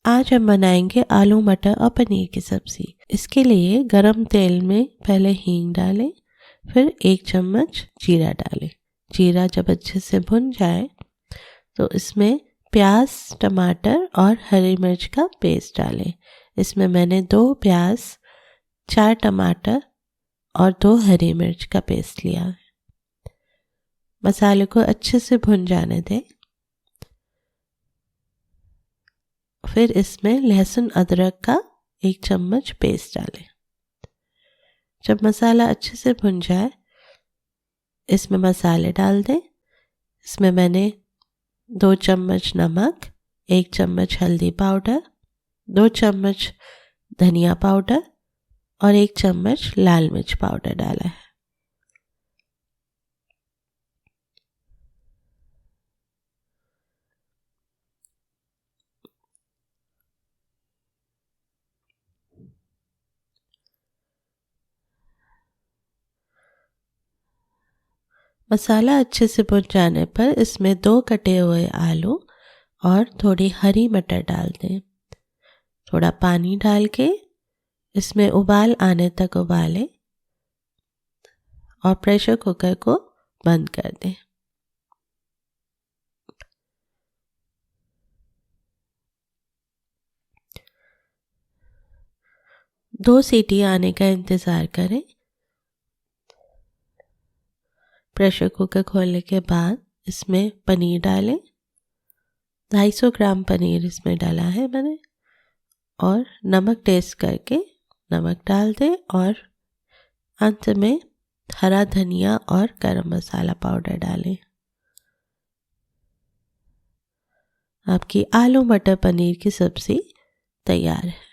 आज हम बनाएंगे आलू मटर और पनीर की सब्ज़ी। इसके लिए गरम तेल में पहले हींग डालें, फिर 1 चम्मच जीरा डालें। जीरा जब अच्छे से भुन जाए तो इसमें प्याज, टमाटर और हरी मिर्च का पेस्ट डालें। इसमें मैंने 2 प्याज, 4 टमाटर और 2 हरी मिर्च का पेस्ट लिया है। मसाले को अच्छे से भुन जाने दें। फिर इसमें लहसुन अदरक का 1 चम्मच पेस्ट डालें। जब मसाला अच्छे से भुन जाए इसमें मसाले डाल दें। इसमें मैंने 2 चम्मच नमक, 1 चम्मच हल्दी पाउडर, 2 चम्मच धनिया पाउडर और 1 चम्मच लाल मिर्च पाउडर डाला है। मसाला अच्छे से भुन जाने पर इसमें 2 कटे हुए आलू और थोड़ी हरी मटर डाल दें। थोड़ा पानी डाल के इसमें उबाल आने तक उबालें और प्रेशर कुकर को बंद कर दें। दो सीटी आने का इंतज़ार करें। प्रेशर कुकर खोलने के बाद इसमें पनीर डालें। 250 ग्राम पनीर इसमें डाला है मैंने, और नमक टेस्ट करके नमक डाल दें और अंत में हरा धनिया और गरम मसाला पाउडर डालें। आपकी आलू मटर पनीर की सब्ज़ी तैयार है।